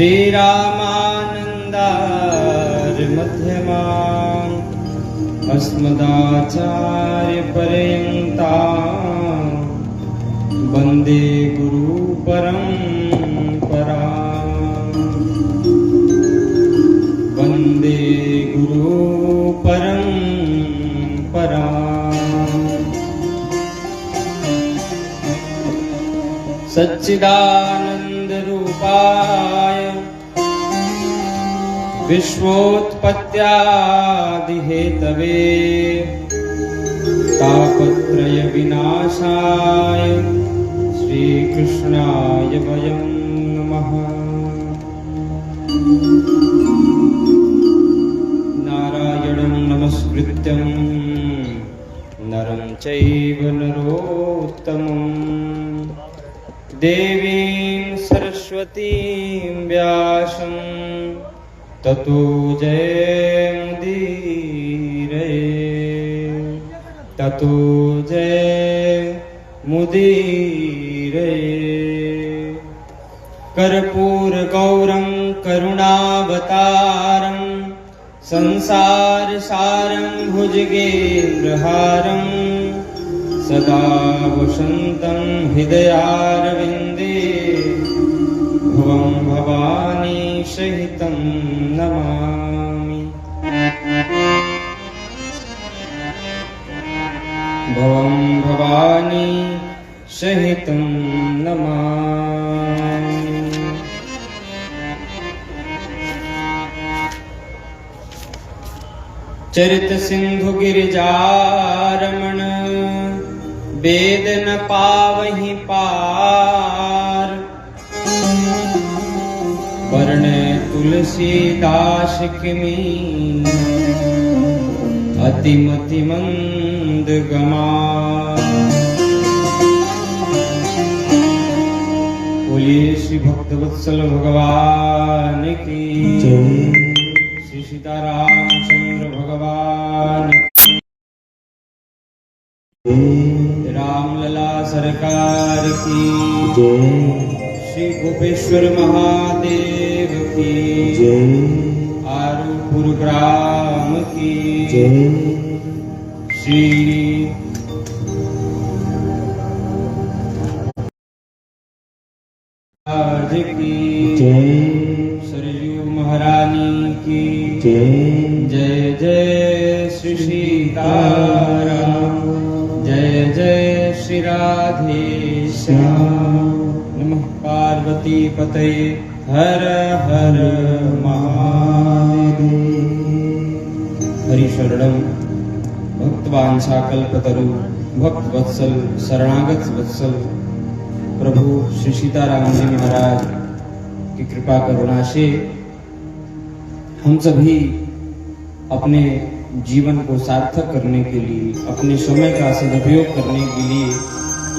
श्रीरामानन्दार्य मध्यमाम् अस्मदाचार्यपर्यन्ताम् वन्दे गुरुपरम्पराम् वन्दे गुरुपरम्पराम्। सच्चिदानन्दरूपाय विश्वोत्पत्त्यादिहेतवे तापत्रय विनाशाय श्रीकृष्णाय वयं नमः। नारायणं नमस्कृत्यं नरं चैव नरोत्तमं देवीं सरस्वतीं व्यासं ततो जयमुदीरये ततो जयमुदीरये। कर्पूरगौरं करुणावतारं संसारसारं भुजगेन्द्रहारं सदा वसन्तं हृदयारविन्दे भवं भवानी सहितं नमामि। भवं भवानी सहितं नमामि। चरित सिंधु गिरिजारमण वेद न पावहि पार वर्ण तुलसीदास किमी अतिमति मंद गमार। बोलिए श्री भक्तवत्सल भगवान की जय। श्री सीतारामचंद्र भगवान रामलला सरकार की जय। श्री गोपेश्वर महादेव की जय। आरूपुर ग्राम की जय। श्री आज की जय। सरयू महारानी की जय। जय जय श्री सीताराम जय जय श्री राधे श्याम। नमः पार्वती पतये हर हर महादेव। हरि शरणम भक्तवांछाकल्पतरु भक्तवत्सल शरणागत वत्सल प्रभु श्री सीताराम जी महाराज की कृपा करुणा से हम सभी अपने जीवन को सार्थक करने के लिए अपने समय का सदुपयोग करने के लिए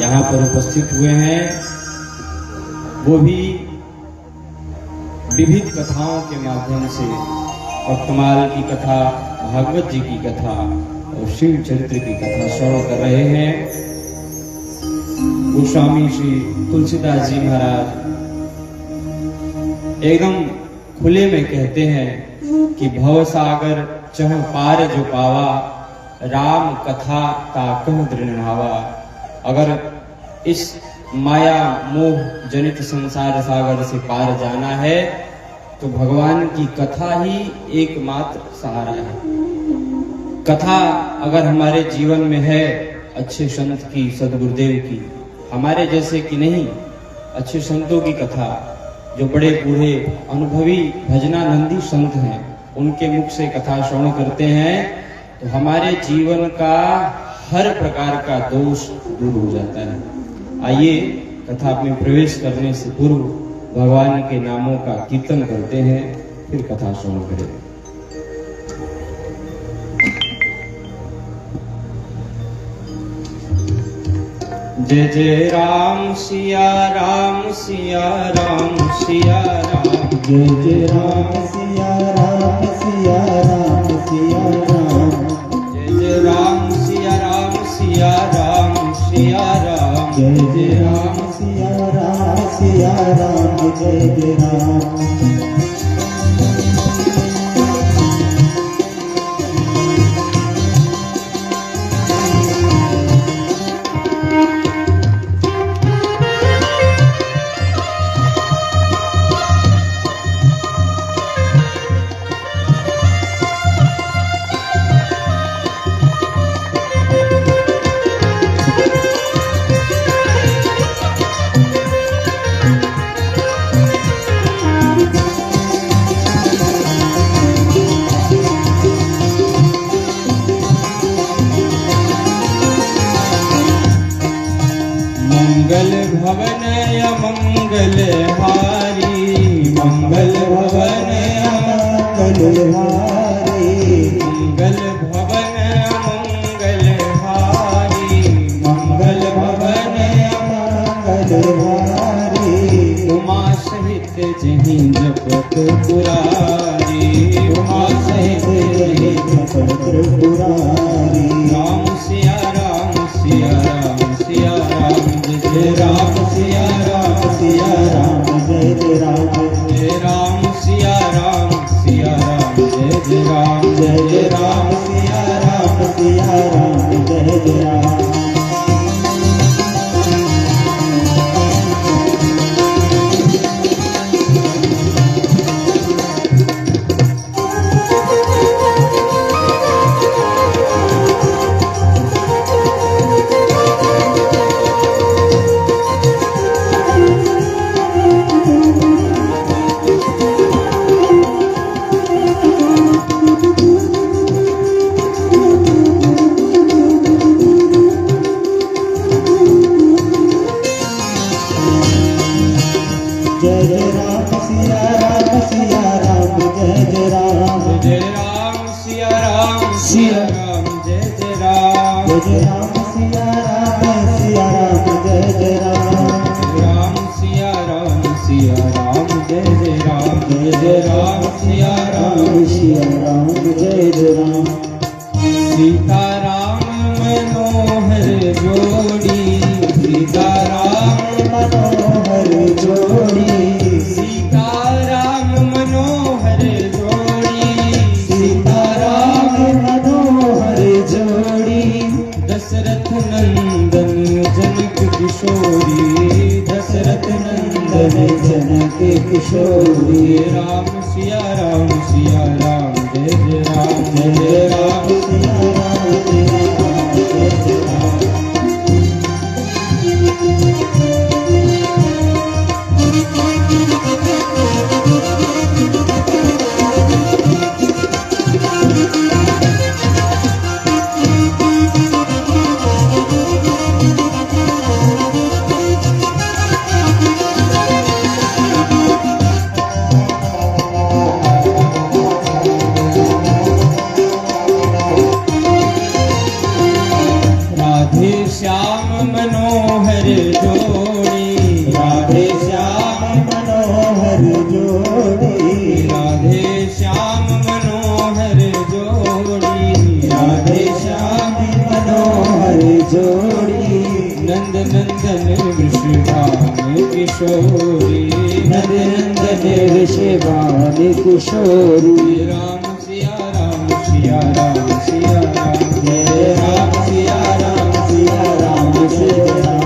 यहाँ पर उपस्थित हुए हैं, वो भी विविध कथाओं के माध्यम से वर्तमान की कथा, भागवत जी की कथा और शिव चरित्र की कथा श्रवण कर रहे हैं। गोस्वामी श्री तुलसीदास जी महाराज एकदम खुले में कहते हैं कि भव सागर चह पार जो पावा राम कथा ताकह दृढ़ावा। अगर इस माया मोह जनित संसार सागर से पार जाना है तो भगवान की कथा ही एकमात्र सहारा है। कथा अगर हमारे जीवन में है, अच्छे संत की, सदगुरुदेव की, हमारे जैसे की नहीं, अच्छे संतों की कथा, जो बड़े बूढ़े अनुभवी भजनानंदी संत हैं, उनके मुख से कथा श्रवण करते हैं तो हमारे जीवन का हर प्रकार का दोष दूर हो जाता है। आइए कथा में प्रवेश करने से पूर्व भगवान के नामों का कीर्तन करते हैं, फिर कथा श्रवण करें। जय जय राम सिया राम सिया राम सिया राम। जय जय राम सिया राम सिया राम सिया राम। जय जय राम सिया राम सिया राम सिया राम। जय जय राम सिया राम सिया राम जय जय राम। हारी मंगल भवन मंगल हारी मंगल भवन मंगल हारी मंगल भवन मंगल हारी उमा सहित जहीं जपत पुरारी उमा सहित जहीं जपत पुरारी राम सिया राम सिया राम सिया राम जय राम सिया राम सिया राम जय जय राम जय राम सिया राम सिया राम जय राम जय जय राम सिया राम सिया राम जय जय राम जय जय राम सिया राम सिया राम जय जय राम जय राम सिया राम सिया राम जय जय राम जय जय राम सिया राम सिया राम जय जय राम राम सिया राम सिया राम जय जय राम जय जय राम सिया राम सिया राम जय जय राम सीता राम मनोहर जोड़ी सीता राम मनोहर जोड़ी सीता राम मनोहर जोड़ी सीता राम मनोहर जोड़ी दशरथ नंदन जनक किशोरी दशरथ नंदन नंदन जनक किशोरी राम सिया राम जय जय राम जय जय राम सिया राम सिया राम जय जय राम राधे श्याम मनोहर जोड़ी राधे श्याम मनोहर जोड़ी राधे श्याम मनोहर जोड़ी राधे श्याम मनोहर जोड़ी नंद नंदन वृषभान किशोरी नंद नंदन ऋषभान किशोरी राम सिया राम सिया राम सिया राम जय राम सिया राम सिया राम जय राम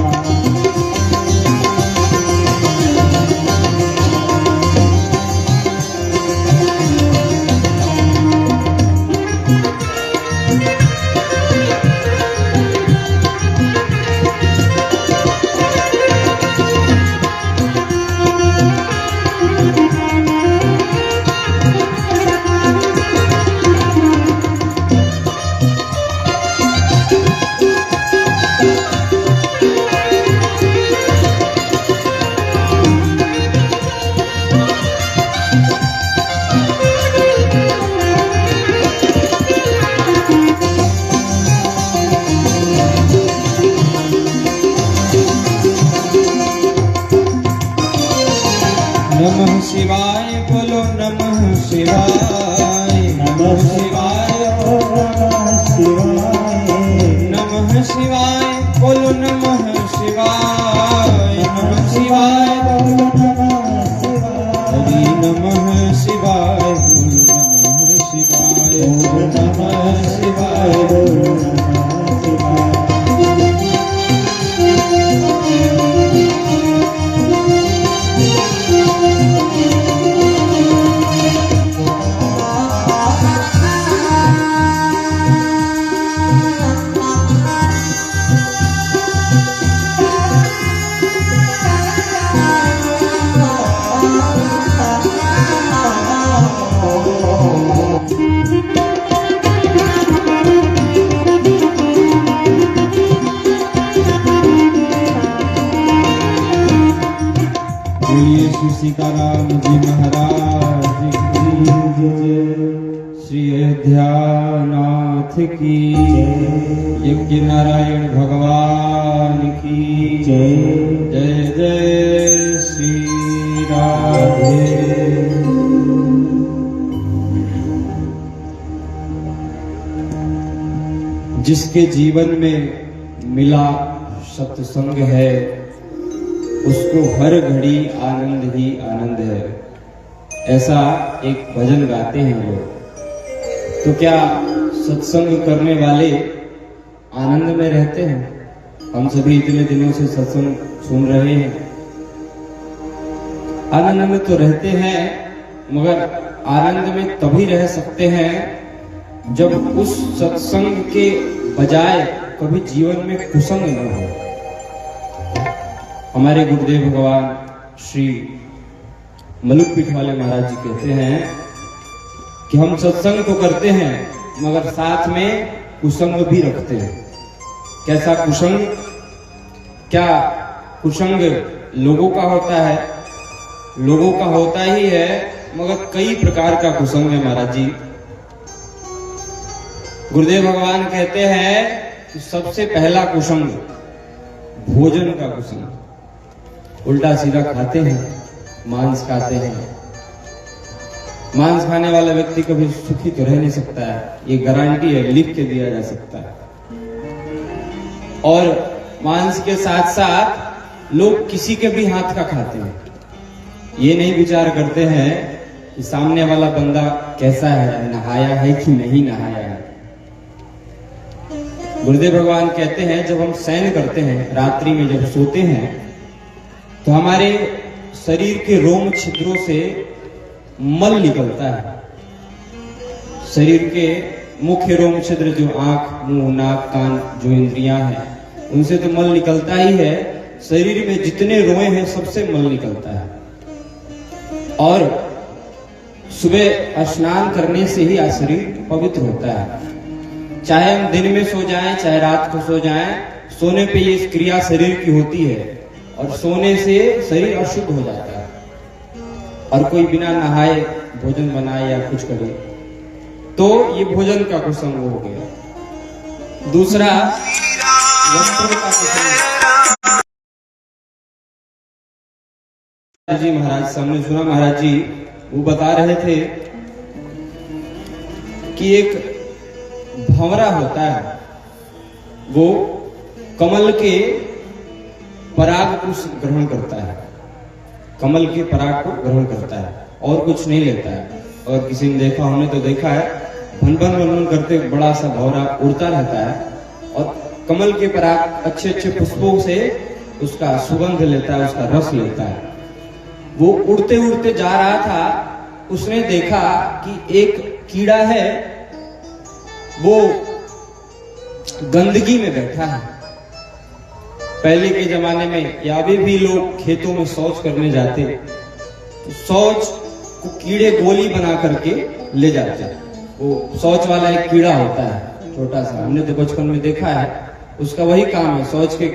नमः शिवाय बोलो नमः शिवाय नमः शिवाय नमः शिवाय नमः शिवाय बोलो नमः शिवाय नमः शिवाय हरि नमः शिवाय बोलो नमः शिवाय नमः शिवाय बोलो Thank you. सीताराम जी महाराज की जय। श्री अयोध्यानाथ की जय। यज्ञ नारायण भगवान की जय। जय जय श्री राधे। जिसके जीवन में मिला सत्संग है उसको हर घड़ी आनंद ही आनंद है, ऐसा एक भजन गाते हैं लोग। तो क्या सत्संग करने वाले आनंद में रहते हैं? हम सभी इतने दिनों से सत्संग सुन रहे हैं, आनंद में तो रहते हैं, मगर आनंद में तभी रह सकते हैं जब उस सत्संग के बजाय कभी जीवन में कुसंग न हो। हमारे गुरुदेव भगवान श्री मलुक पीठ वाले महाराज जी कहते हैं कि हम सत्संग तो करते हैं मगर साथ में कुसंग भी रखते हैं। कैसा कुसंग? क्या कुसंग लोगों का होता है? लोगों का होता ही है, मगर कई प्रकार का कुसंग है महाराज जी। गुरुदेव भगवान कहते हैं कि सबसे पहला कुसंग भोजन का कुसंग। उल्टा सीधा खाते हैं, मांस खाते हैं। मांस खाने वाला व्यक्ति कभी सुखी तो रह नहीं सकता है, ये गारंटी है, लिख के दिया जा सकता है। और मांस के साथ साथ लोग किसी के भी हाथ का खाते हैं, ये नहीं विचार करते हैं कि सामने वाला बंदा कैसा है, नहाया है कि नहीं नहाया है। गुरुदेव भगवान कहते हैं जब हम शयन करते हैं, रात्रि में जब सोते हैं, तो हमारे शरीर के रोम छिद्रों से मल निकलता है। शरीर के मुख्य रोम छिद्र जो आंख, मुंह, नाक, कान, जो इंद्रियां हैं, उनसे तो मल निकलता ही है। शरीर में जितने रोए हैं सबसे मल निकलता है। और सुबह स्नान करने से ही शरीर पवित्र होता है। चाहे हम दिन में सो जाएं, चाहे रात को सो जाएं, सोने पे ये क्रिया शरीर की होती है और सोने से शरीर अशुद्ध हो जाता है। और कोई बिना नहाए भोजन बनाए या कुछ करे तो ये भोजन का कुसंग हो गया। दूसरा वस्त्र का कुसंग। जी महाराज सामने सुना, महाराज जी वो बता रहे थे कि एक भंवरा होता है, वो कमल के पराग को ग्रहण करता है, कमल के पराग को ग्रहण करता है और कुछ नहीं लेता है। और किसी ने देखा, हमने तो देखा है, भन करते बड़ा सा भंवरा उड़ता रहता है और कमल के पराग अच्छे अच्छे पुष्पों से उसका सुगंध लेता है, उसका रस लेता है। वो उड़ते उड़ते जा रहा था, उसने देखा कि एक कीड़ा है वो गंदगी में बैठा है। पहले के जमाने में या अभी भी लोग खेतों में शौच करने जाते, तो शौच को कीड़े गोली बना करके ले जाते हैं। वो शौच वाला एक कीड़ा होता है छोटा सा, हमने तो बचपन में देखा है, उसका वही काम है, शौच के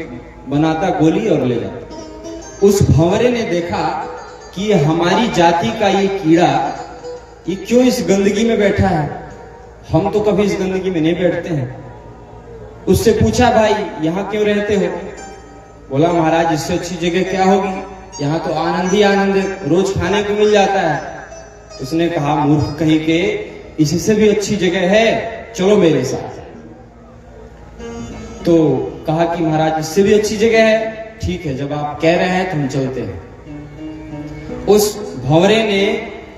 बनाता गोली और ले जाता। उस भंवरे ने देखा कि हमारी जाति का ये कीड़ा ये क्यों इस गंदगी में बैठा है, हम तो कभी इस गंदगी में नहीं बैठते हैं। उससे पूछा, भाई यहाँ क्यों रहते हो? बोला, महाराज इससे अच्छी जगह क्या होगी, यहाँ तो आनंद ही आनंद है, रोज खाने को मिल जाता है। उसने कहा, मूर्ख कहीं के, इससे भी अच्छी जगह है, चलो मेरे साथ। तो कहा कि महाराज इससे भी अच्छी जगह है, ठीक है जब आप कह रहे हैं तो हम चलते हैं। उस भंवरे ने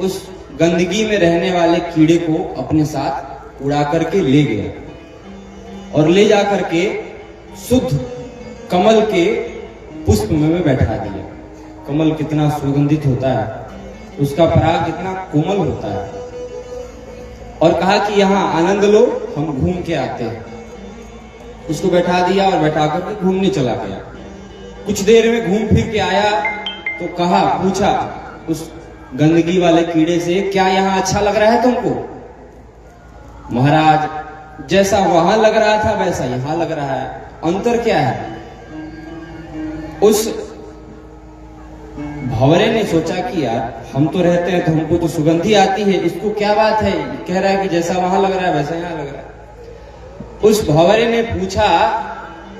उस गंदगी में रहने वाले कीड़े को अपने साथ उड़ा करके ले गया और ले जा करके शुद्ध कमल के पुष्प में बैठा दिया। कमल कितना सुगंधित होता है, उसका पराग कितना कोमल होता है। और कहा कि यहाँ आनंद लो, हम घूम के आते हैं। उसको बैठा दिया और बैठा करके घूमने चला गया। कुछ देर में घूम फिर के आया तो कहा, पूछा उस गंदगी वाले कीड़े से, क्या यहाँ अच्छा लग रहा है तुमको? महाराज जैसा वहां लग रहा था वैसा यहां लग रहा है, अंतर क्या है? उस भंवरे ने सोचा कि यार हम तो रहते हैं तो हमको तो सुगंधी आती है, इसको क्या बात है, कह रहा है कि जैसा वहां लग रहा है वैसा यहाँ लग रहा है। उस भंवरे ने पूछा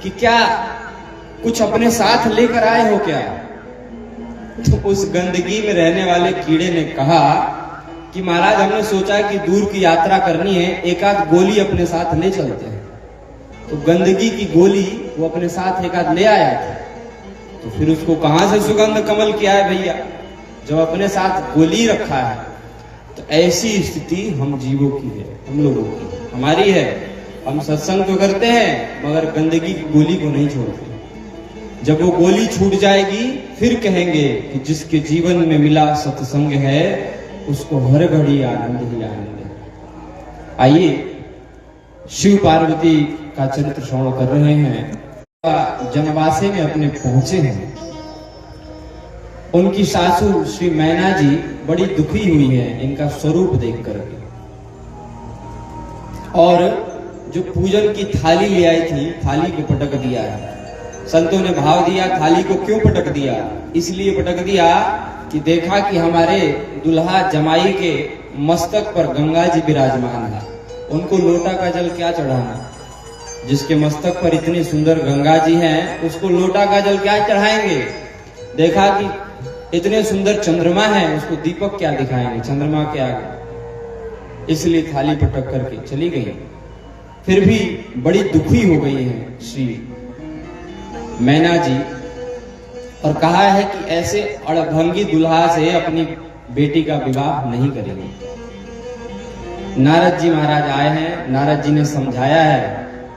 कि क्या कुछ अपने साथ लेकर आए हो क्या? तो उस गंदगी में रहने वाले कीड़े ने कहा कि महाराज हमने सोचा कि दूर की यात्रा करनी है, एक आध गोली अपने साथ ले चलते हैं। तो गंदगी की गोली वो अपने साथ एक आध ले आया था। तो फिर उसको कहां से सुगंध कमल की आए भैया, जब अपने साथ गोली रखा है। तो ऐसी स्थिति हम जीवों की है, हम लोगों की हमारी है। हम सत्संग तो करते हैं मगर गंदगी की गोली को नहीं छोड़ते। जब वो गोली छूट जाएगी फिर कहेंगे कि जिसके जीवन में मिला सत्संग है उसको हर घड़ी आनंद ही आनंद है। आइए शिव पार्वती का चरित्र श्रवण कर रहे हैं। जनवासे में अपने पहुंचे हैं। उनकी सासू श्री मैना जी बड़ी दुखी हुई है इनका स्वरूप देख करके, और जो पूजन की थाली ले आई थी थाली को पटक दिया है। संतों ने भाव दिया थाली को क्यों पटक दिया? इसलिए पटक दिया कि देखा कि हमारे दुल्हा जमाई के मस्तक पर गंगा जी विराजमान है, उनको लोटा का जल क्या चढ़ाना? जिसके मस्तक पर इतनी सुंदर गंगा जी हैं उसको लोटा का जल क्या चढ़ाएंगे? देखा कि इतने सुंदर चंद्रमा है उसको दीपक क्या दिखाएंगे चंद्रमा के आगे, इसलिए थाली पटक करके चली गई। फिर भी बड़ी दुखी हो गई है श्री मैना जी, और कहा है कि ऐसे अड़भंगी दुल्हा से अपनी बेटी का विवाह नहीं करेंगे। नारद जी महाराज आए हैं, नारद जी ने समझाया है,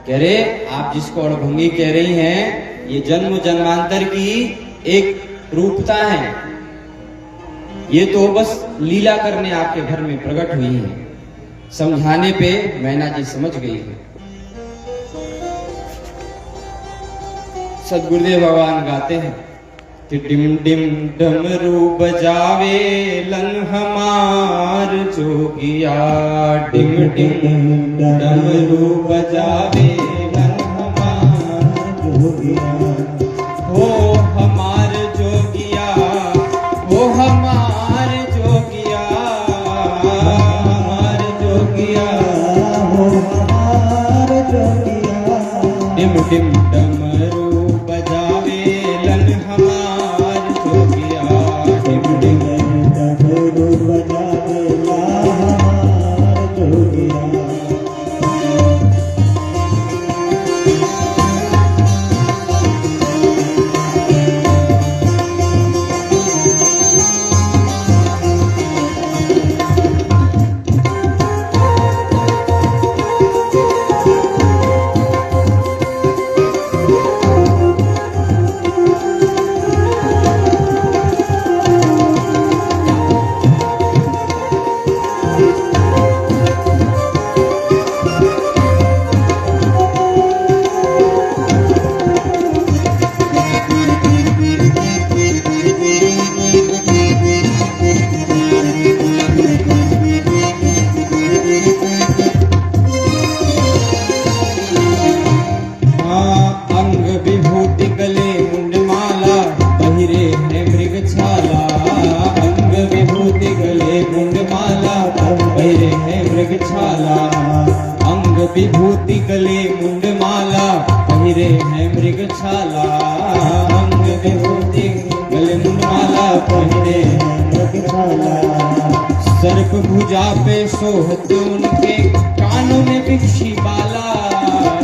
कह रहे आप जिसको अड़भंगी कह रही हैं ये जन्म जन्मांतर की एक रूपता है, ये तो बस लीला करने आपके घर में प्रकट हुई है। समझाने पे मैना जी समझ गई है। सदगुरुदेव भगवान गाते हैं कि डिम डिम डमरू बजावे लन हमार जोगिया, डिम डिम डमरू बजावे लन हमार जोगिया, हो हमार जोगिया, हो हमार जोगिया, हमार जोगिया, हो हमार जोगिया, डिम डिम डमरू बजावे लन हमार जोगिया, डिम डिम डमरू बजावे लन हमार जोगिया। विभूति गले मुंडमाला पहिरे है मृगछाला, अंग विभूति गले मुंडमाला पहिरे है मृगछाला, सर्प भुजा पे सोहत उनके कानों में बिच्छी बाला,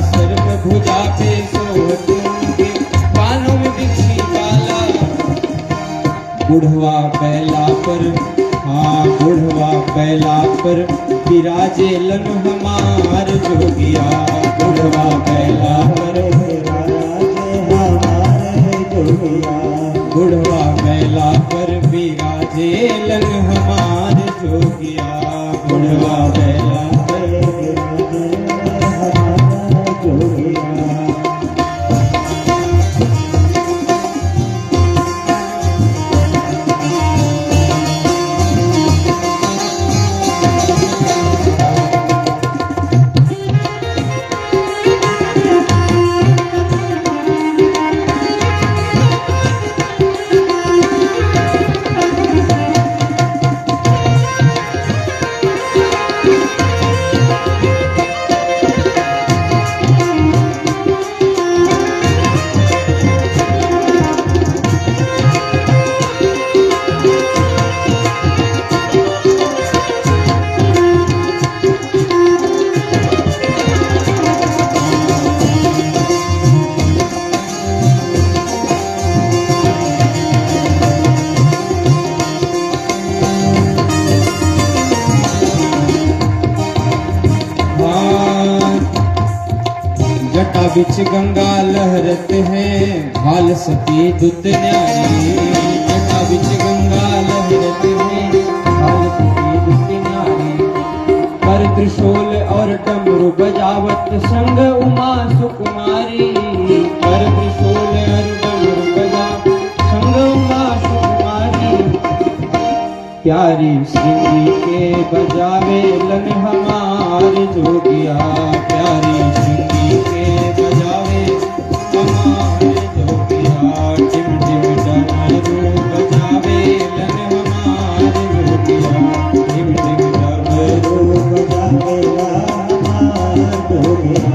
सर्प भुजा पे सोहत उनके कानों में बिच्छी बाला, बुढ़वा बैला पर, हाँ बुढ़वा बैला पर विराजे लन हमार जोगिया, बुढ़वा बैला पर विराजे हमार जोगिया, बुढ़वा बैला पर विराजे लन हमार जोगिया, बुढ़वा बैला पर विराजे हमार जोगिया। बिच गंगा लहरत है हाल सती दुत न्यारी। जटा बिच गंगा लहरत है हाल सती दुत न्यारी। कर त्रिशूल और डमरू बजावत संग उमा सुकुमारी। कर त्रिशूल और डमरू बजावत संग उमा सुकुमारी। प्यारी श्रृंगी के बजावे लन हमारे जोगिया। प्यारी श्रृंगी के बजावे हमारे जोगिया। टिम टिम डमरू बजावे लन हमारे जोगिया। टिम टिम डमरू बजावे हमारे जोगिया।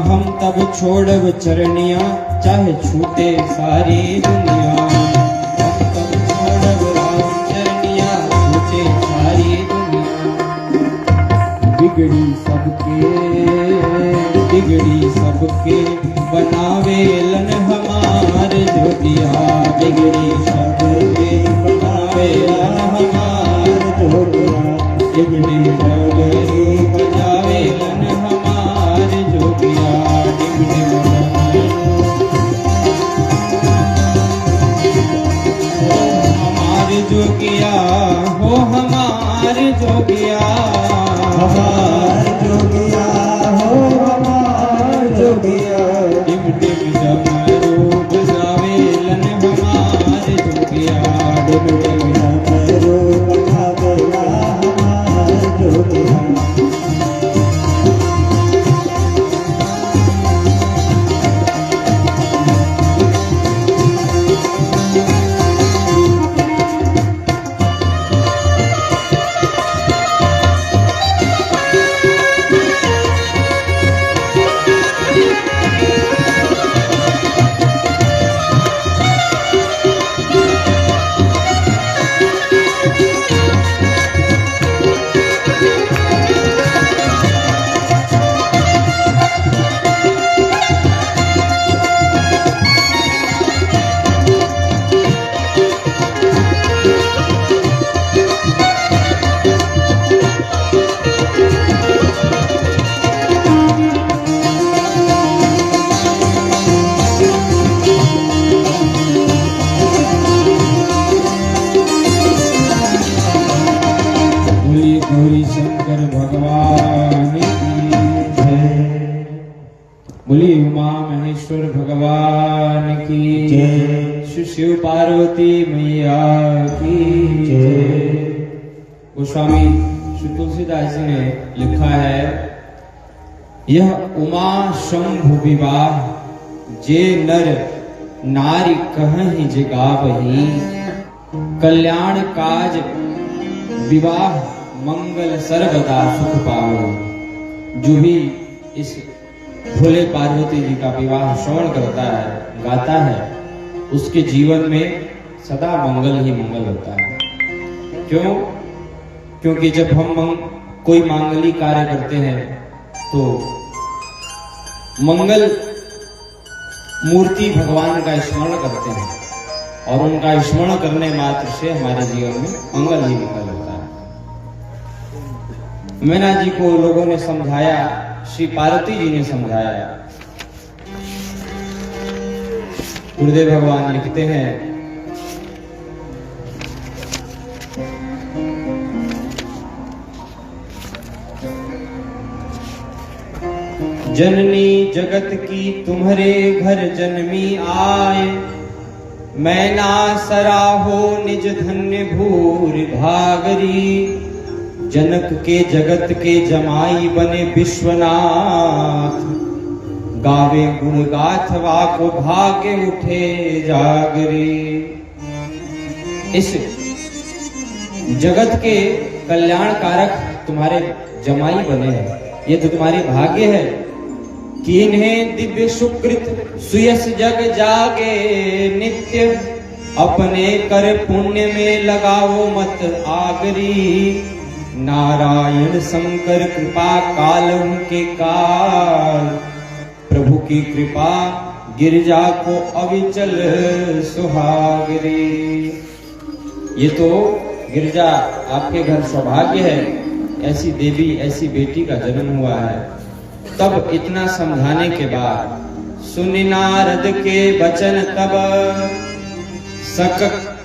हम तब छोड़ब चरनिया चाहे छूटे सारी दुनिया। हम तब छोड़ब राम चरनिया छूटे सारी दुनिया। बिगड़ी सबके बनावे लन हमारे जोगिया। बिगड़ी सबके बनावे लन हमारे जोगिया। बिगड़ी सबके बजावे लन हमारे जोगिया। हमारे जोगिया हो हमारे जोगिया। हमारे जोगिया हो हमारे जोगिया। टिम टिम डमरू बजावे लन हमारे जोगिया। टिम टिम डमरू बजावे लन हमारे जोगिया। गौरी शंकर भगवान की जय। बोलिए उमा महेश्वर भगवान की जय। श्री शिव पार्वती मैया की जय। गोस्वामी श्री तुलसीदास जी ने लिखा है, यह उमा शंभु विवाह जे नर नारी कहीं जगावही। कल्याण काज विवाह मंगल सर्वदा सुख पाओ। जो भी इस भोले पार्वती जी का विवाह श्रवण करता है, गाता है, उसके जीवन में सदा मंगल ही मंगल होता है। क्यों? क्योंकि जब हम कोई मांगलिक कार्य करते हैं तो मंगल मूर्ति भगवान का स्मरण करते हैं और उनका स्मरण करने मात्र से हमारे जीवन में मंगल ही मंगल होता है। मीना जी को लोगों ने समझाया, श्री पार्वती जी ने समझाया। गुरुदेव भगवान लिखते हैं, जननी जगत की तुम्हारे घर जन्मी आए। मैना सराहो निज धन्य भूर भागरी। जनक के जगत के जमाई बने विश्वनाथ। गावे गुण गाथवा को भाग्य उठे जागरे। इस जगत के कल्याण कारक तुम्हारे जमाई बने हैं, ये तो तुम्हारे भाग्य है कि इन्हें दिव्य सुकृत सुयस जग जागे नित्य। अपने कर पुण्य में लगाओ मत आगरी। नारायण शंकर कृपा काल उनके काल। प्रभु की कृपा गिरजा को अविचल सुहागरी। ये तो गिरजा आपके घर सौभाग्य है, ऐसी देवी ऐसी बेटी का जन्म हुआ है। तब इतना समझाने के बाद सुनि नारद के वचन तब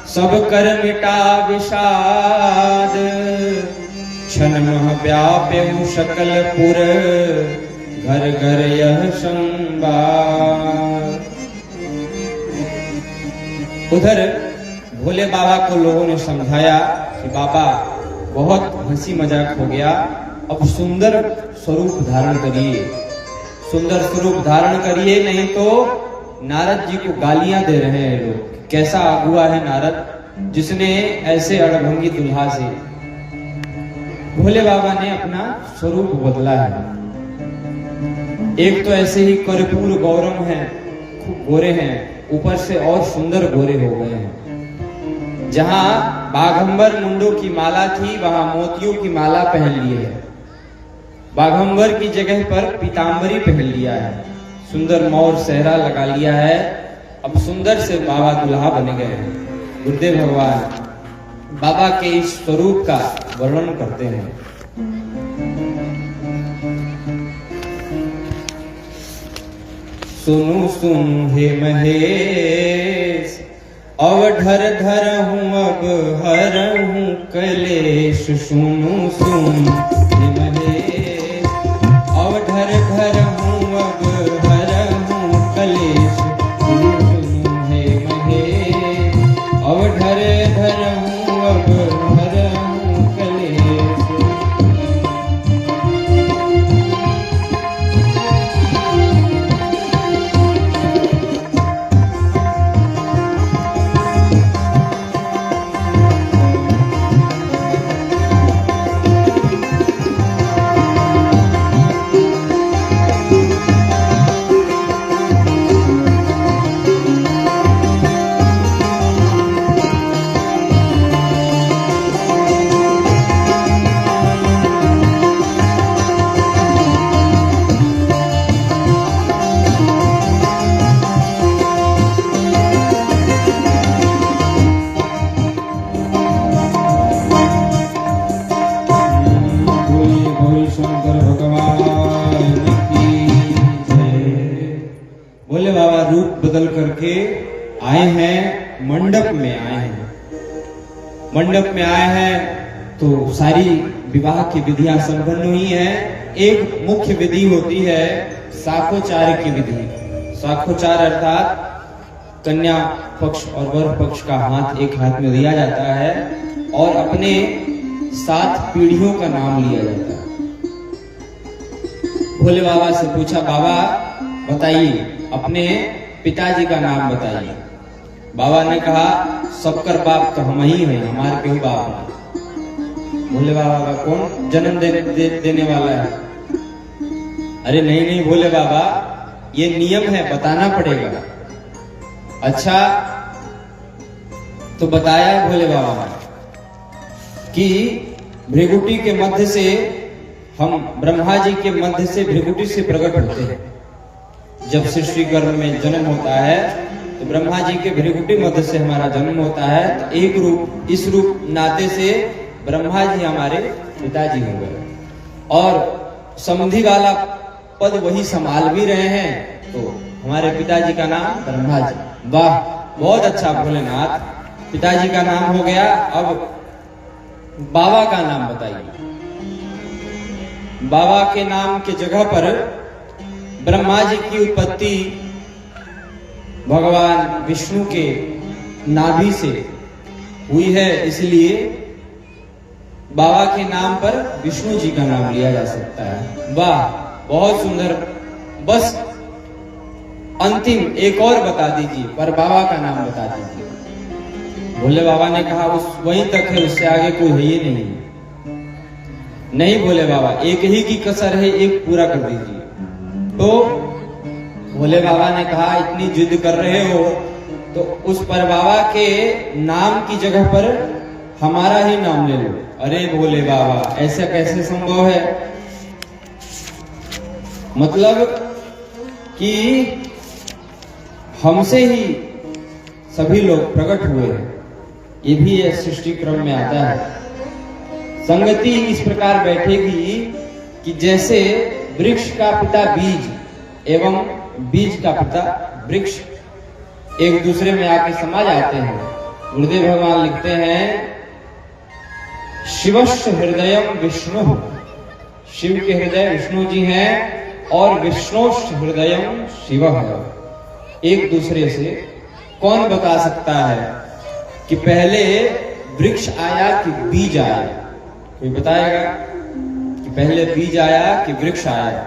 सब कर मिटा विषाद। क्षण मह व्याप्यु सकल पुर घर घर यह संवाद। उधर भोले बाबा को लोगों ने समझाया कि बाबा बहुत हंसी मजाक हो गया, अब सुंदर स्वरूप धारण करिए, सुंदर स्वरूप धारण करिए, नहीं तो नारद जी को गालियां दे रहे हैं लोग। कैसा अगुआ है नारद जिसने ऐसे अड़भंगी दुल्हा से। भोले बाबा ने अपना स्वरूप बदला है। एक तो ऐसे ही कर्पूर गौरम है, खूब गोरे हैं, ऊपर से और सुंदर गोरे हो गए हैं। जहां बाघंबर मुंडों की माला थी वहां मोतियों की माला पहन लिए है। बाघंबर की जगह पर पीतांबरी पहन लिया है, सुंदर मौर सेहरा लगा लिया है। अब सुंदर से बाबा दुल्हा बन गए हैं। गुरुदेव भगवान बाबा के इस स्वरूप का वर्णन करते हैं। सुनु सुनु हे महेश, अवधर धर हूँ अब हर हूँ कलेश। सुनु सुनु हे महेश, अवधर धर हूँ अब हर हूँ कलेश। सुनु सुनु हे महेश, अवधर धर हूँ अब हर हूँ कलेश। भोले बाबा रूप बदल करके आए हैं, मंडप में आए हैं। मंडप में आए हैं तो सारी विवाह की विधियां संपन्न हुई हैं। एक मुख्य विधि होती है साखोचार की विधि। साखोचार अर्थात कन्या पक्ष और वर पक्ष का हाथ एक हाथ में दिया जाता है और अपने 7 पीढ़ियों का नाम लिया जाता है। भोले बाबा से पूछा, बाबा बताइए अपने पिताजी का नाम बताइए। बाबा ने कहा, सबकर बाप तो हम ही हैं, हमारे क्यों बाप है। भोले बाबा का कौन जन्म देने वाला है? अरे नहीं नहीं भोले बाबा, ये नियम है, बताना पड़ेगा। अच्छा तो बताया भोले बाबा कि भृगुटी के मध्य से हम ब्रह्मा जी के मध्य से भृगुटी से प्रकट होते हैं। जब सृष्टि गर्भ में जन्म होता है तो ब्रह्मा जी के भृगुटी मध्य से हमारा जन्म होता है। तो एक रूप, इस रूप नाते से ब्रह्मा जी हमारे पिताजी हो गए और समधि वाला पद वही संभाल भी रहे हैं। तो हमारे पिताजी का नाम ब्रह्मा जी। वाह, बहुत अच्छा भोलेनाथ, पिताजी का नाम हो गया। अब बाबा का नाम बताइए। बाबा के नाम के जगह पर ब्रह्मा जी की उत्पत्ति भगवान विष्णु के नाभि से हुई है, इसलिए बाबा के नाम पर विष्णु जी का नाम लिया जा सकता है। वाह, बहुत सुंदर। बस अंतिम एक और बता दीजिए, पर बाबा का नाम बता दीजिए। भोले बाबा ने कहा उस वहीं तक है, उससे आगे कोई है ही नहीं। नहीं भोले बाबा, एक ही की कसर है, एक पूरा कर दीजिए। तो भोले बाबा ने कहा इतनी जिद कर रहे हो तो उस पर बाबा के नाम की जगह पर हमारा ही नाम ले लो। अरे भोले बाबा, ऐसा कैसे संभव है? मतलब कि हमसे ही सभी लोग प्रकट हुए हैं, ये भी सृष्टि क्रम में आता है। संगति इस प्रकार बैठेगी कि जैसे वृक्ष का पिता बीज एवं बीज का पिता वृक्ष एक दूसरे में आके समा जाते हैं। गुरुदेव भगवान लिखते हैं शिवस्य हृदयम विष्णु, शिव के हृदय विष्णु जी हैं और विष्णुश्च हृदयम शिव है। एक दूसरे से कौन बता सकता है कि पहले वृक्ष आया कि बीज आया? कोई बताएगा कि पहले बीज आया कि वृक्ष आया?